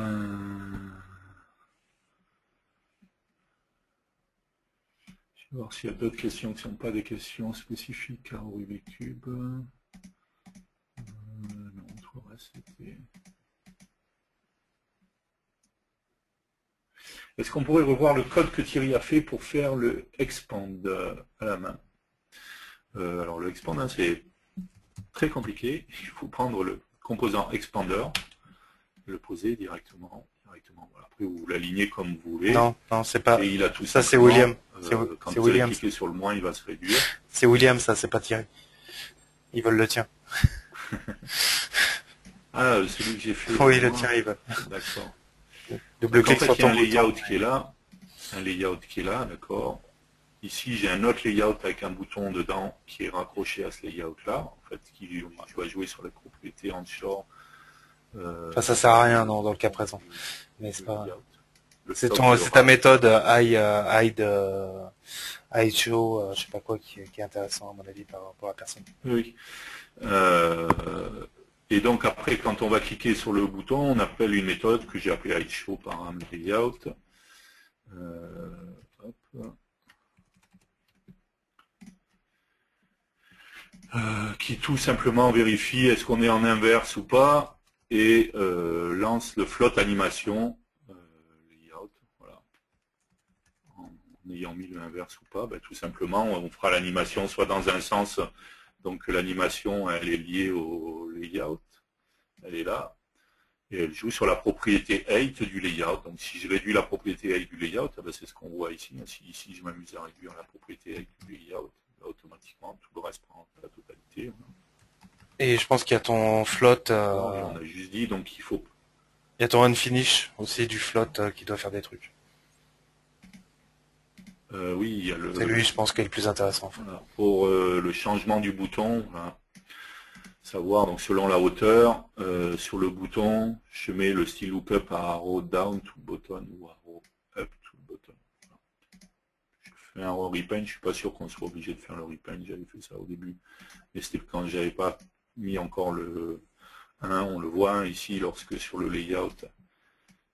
je vais voir s'il y a d'autres questions qui ne sont pas des questions spécifiques à Rubik's Cube. Non, tout le reste c'était... Est-ce qu'on pourrait revoir le code que Thierry a fait pour faire le expand à la main? Alors le expand, hein, c'est très compliqué. Il faut prendre le composant expander, le poser directement. Voilà. Après vous l'alignez comme vous voulez. Non, c'est pas. Et il a tout ça, c'est William. Quand c'est vous William. allez cliquer sur le moins, il va se réduire. C'est William, ça, c'est pas Thierry. Ils veulent le tien. Ah, celui que j'ai fait. Oui, le tien, ils veulent. D'accord. Double-clic sur il y a ton un layout bouton. qui est là. Un layout qui est là, d'accord. Ici, j'ai un autre layout avec un bouton dedans qui est raccroché à ce layout-là, en fait, qui va jouer sur la propriété onshore. Enfin, ça sert à rien dans le cas présent. Mais c'est pas. C'est stop ta méthode hide show, je sais pas quoi, qui est intéressant à mon avis pour la personne. Oui. Et donc après, quand on va cliquer sur le bouton, on appelle une méthode que j'ai appelée hideShow param layout. Qui tout simplement vérifie est-ce qu'on est en inverse ou pas et lance le float animation layout. Voilà. En ayant mis le inverse ou pas, ben, tout simplement on fera l'animation soit dans un sens, donc l'animation elle est liée au layout, elle est là, et elle joue sur la propriété height du layout. Donc si je réduis la propriété height du layout, ben, c'est ce qu'on voit ici. Si ici je m'amuse à réduire la propriété height du layout, automatiquement tout le reste prend la totalité. Et je pense qu'il y a ton float. On a juste dit donc il faut. Il y a ton unfinish aussi du float qui doit faire des trucs. Oui, il y a le. C'est lui, je pense, qui est le plus intéressant. Voilà. Pour le changement du bouton, voilà. Savoir donc selon la hauteur, sur le bouton, je mets le style lookup à arrow down to button ou arrow up to button. Je fais un repaint, je suis pas sûr qu'on soit obligé de faire le repaint, j'avais fait ça au début, mais c'était quand j'avais pas mis encore le 1, on le voit hein, ici lorsque sur le layout,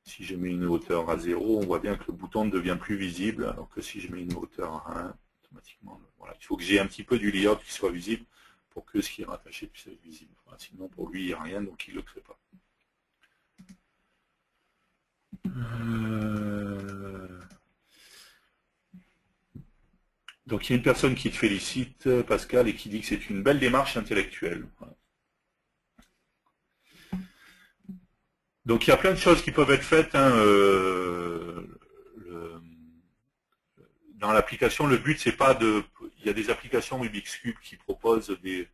si je mets une hauteur à 0, on voit bien que le bouton devient plus visible, alors que si je mets une hauteur à 1, automatiquement, voilà, il faut que j'ai un petit peu du layout qui soit visible pour que ce qui est rattaché puisse être visible. Enfin, sinon pour lui il n'y a rien, donc il ne le crée pas. Donc il y a une personne qui te félicite, Pascal, et qui dit que c'est une belle démarche intellectuelle. Voilà. Donc il y a plein de choses qui peuvent être faites. Hein, dans l'application, le but c'est pas de. Il y a des applications Rubik's Cube qui proposent des.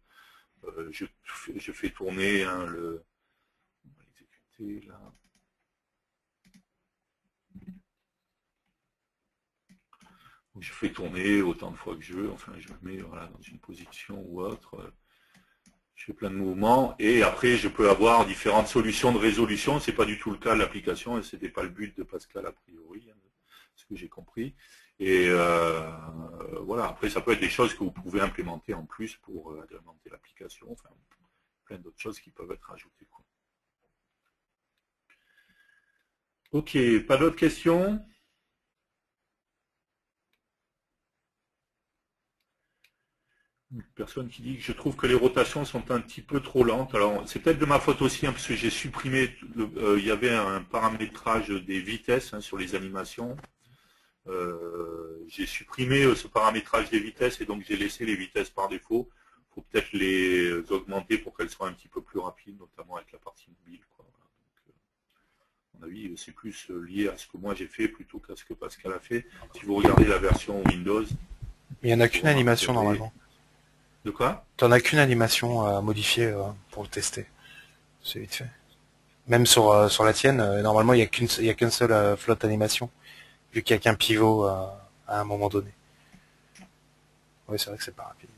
Je fais tourner hein, le. On va l'exécuter là. Je fais tourner autant de fois que je veux, enfin je me mets voilà, dans une position ou autre, je fais plein de mouvements, et après je peux avoir différentes solutions de résolution, c'est pas du tout le cas de l'application, et c'était pas le but de Pascal a priori, hein, ce que j'ai compris, et voilà, après ça peut être des choses que vous pouvez implémenter en plus pour agrémenter l'application, enfin plein d'autres choses qui peuvent être ajoutées. Quoi. Ok, pas d'autres questions ? Une personne qui dit que je trouve que les rotations sont un petit peu trop lentes. Alors c'est peut-être de ma faute aussi, hein, parce que j'ai supprimé, il y avait un paramétrage des vitesses hein, sur les animations. J'ai supprimé ce paramétrage des vitesses et donc j'ai laissé les vitesses par défaut. Il faut peut-être les augmenter pour qu'elles soient un petit peu plus rapides, notamment avec la partie mobile. Quoi. Voilà. Donc, à mon avis, c'est plus lié à ce que moi j'ai fait plutôt qu'à ce que Pascal a fait. Si vous regardez la version Windows... Il n'y en a qu'une animation normalement. De quoi? Tu n'en as qu'une animation à modifier pour le tester. C'est vite fait. Même sur la tienne, normalement, il n'y a qu'une seule flotte animation, vu qu'il n'y a qu'un pivot à un moment donné. Oui, c'est vrai que c'est pas rapide.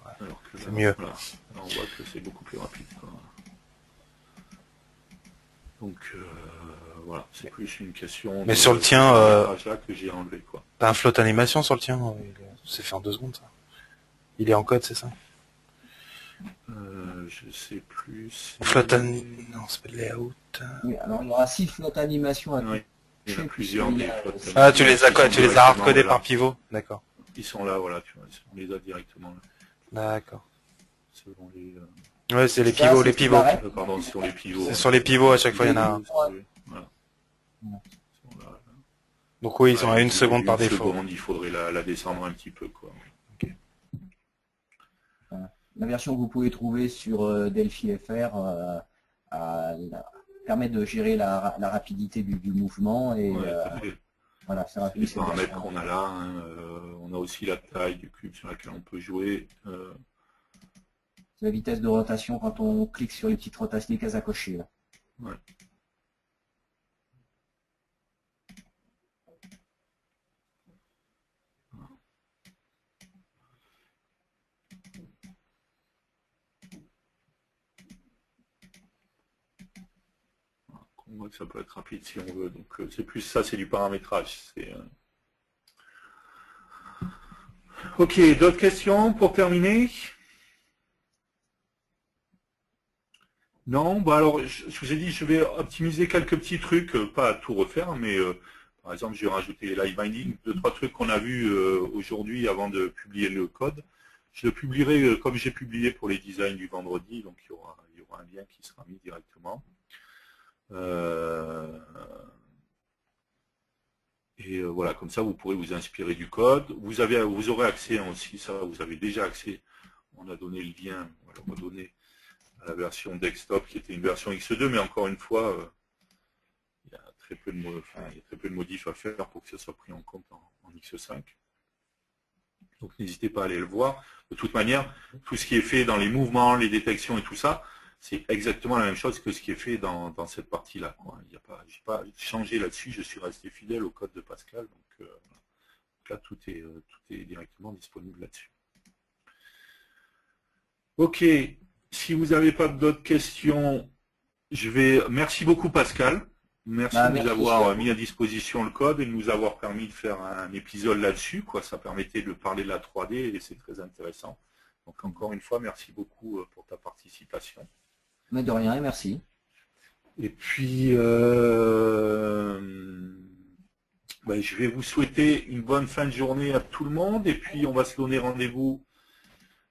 Ouais, c'est mieux. Voilà. Là, on voit que c'est beaucoup plus rapide. Quoi. Donc, voilà, c'est plus une question... Mais sur le tien... là que j'ai enlevé, quoi. T'as un flotte animation sur le tien? C'est fait en 2 secondes, ça. Il est en code, c'est ça? Je sais plus. Non, c'est pas de layout. Oui, alors il y aura 6 flottes animation à Oui, il y en a plusieurs des flottes. Ah, tu les as quoi? Tu les as hardcodés voilà. par pivot? D'accord. Ils sont là, voilà, tu vois, on les a directement là. D'accord. Selon les, Ouais, c'est les Ça, pivots, c'est les pivots. pardon, sur les pivots. C'est sur les pivots, à chaque fois, il y en a un. Voilà. Ils sont là, là. Donc oui, ils sont à 1 seconde par Une défaut. seconde, il faudrait la descendre un petit peu, quoi. Okay. La version que vous pouvez trouver sur Delphi FR permet de gérer la rapidité du mouvement et Ouais, voilà, c'est les paramètres qu'on a là, hein, on a aussi la taille du cube sur laquelle on peut jouer. C'est la vitesse de rotation quand on clique sur les petites rotations, les cases à cocher. Là. Ouais. On voit que ça peut être rapide si on veut. Donc c'est plus ça, c'est du paramétrage. Ok, d'autres questions pour terminer? Non, bah alors je vous ai dit, je vais optimiser quelques petits trucs, pas à tout refaire, mais par exemple, je vais rajouter les live binding, 2-3 trucs qu'on a vus aujourd'hui avant de publier le code. Je le publierai comme j'ai publié pour les designs du vendredi, donc il y aura un lien qui sera mis directement. Et voilà, comme ça, vous pourrez vous inspirer du code. Vous aurez accès aussi, ça, vous avez déjà accès. On a donné le lien, on va le redonner à la version desktop qui était une version X2, mais encore une fois, il y a très peu de modifs à faire pour que ça soit pris en compte en X5. Donc n'hésitez pas à aller le voir. De toute manière, tout ce qui est fait dans les mouvements, les détections et tout ça, c'est exactement la même chose que ce qui est fait dans cette partie-là. Je n'ai pas changé là-dessus, je suis resté fidèle au code de Pascal. Donc là, tout est directement disponible là-dessus. Ok, si vous n'avez pas d'autres questions, merci beaucoup Pascal. Merci de nous avoir mis à disposition le code et de nous avoir permis de faire un épisode là-dessus. Ça permettait de parler de la 3D et c'est très intéressant. Donc encore une fois, merci beaucoup pour ta participation. Mais de rien, merci. Et puis, je vais vous souhaiter une bonne fin de journée à tout le monde. Et puis, on va se donner rendez-vous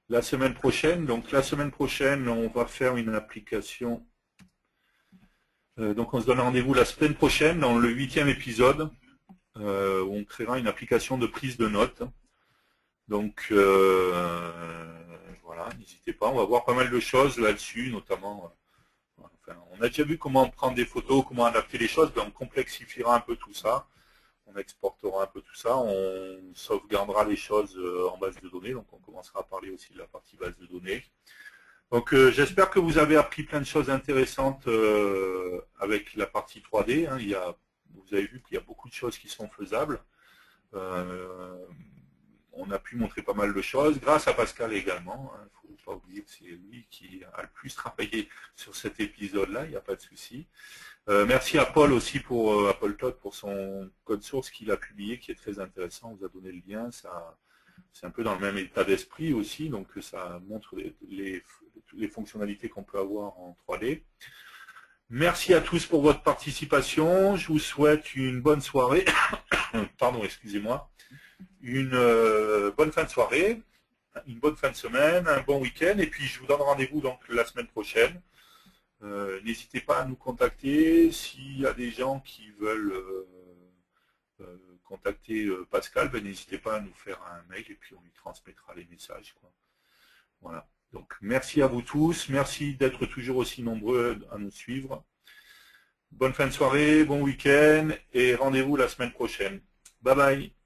la semaine prochaine. Donc, la semaine prochaine, on va faire une application. Donc, on se donne rendez-vous la semaine prochaine dans le 8e épisode. Où on créera une application de prise de notes. Donc, voilà, n'hésitez pas. On va voir pas mal de choses là-dessus, notamment... on a déjà vu comment prendre des photos, comment adapter les choses, mais on complexifiera un peu tout ça. On exportera un peu tout ça, on sauvegardera les choses en base de données, donc on commencera à parler aussi de la partie base de données. Donc j'espère que vous avez appris plein de choses intéressantes avec la partie 3D. Hein. Vous avez vu qu'il y a beaucoup de choses qui sont faisables. On a pu montrer pas mal de choses, grâce à Pascal également. Il ne faut pas oublier que c'est lui qui a le plus travaillé sur cet épisode-là, il n'y a pas de souci. Merci à Paul aussi pour Apple Todd pour son code source qu'il a publié, qui est très intéressant. On vous a donné le lien. C'est un peu dans le même état d'esprit aussi, donc ça montre les fonctionnalités qu'on peut avoir en 3D. Merci à tous pour votre participation. Je vous souhaite une bonne soirée. Pardon, excusez-moi. Une bonne fin de soirée, une bonne fin de semaine, un bon week-end, et puis je vous donne rendez-vous donc la semaine prochaine. N'hésitez pas à nous contacter s'il y a des gens qui veulent contacter Pascal, n'hésitez pas à nous faire un mail et puis on lui transmettra les messages. Voilà. Donc merci à vous tous, merci d'être toujours aussi nombreux à nous suivre. Bonne fin de soirée, bon week-end et rendez-vous la semaine prochaine. Bye bye.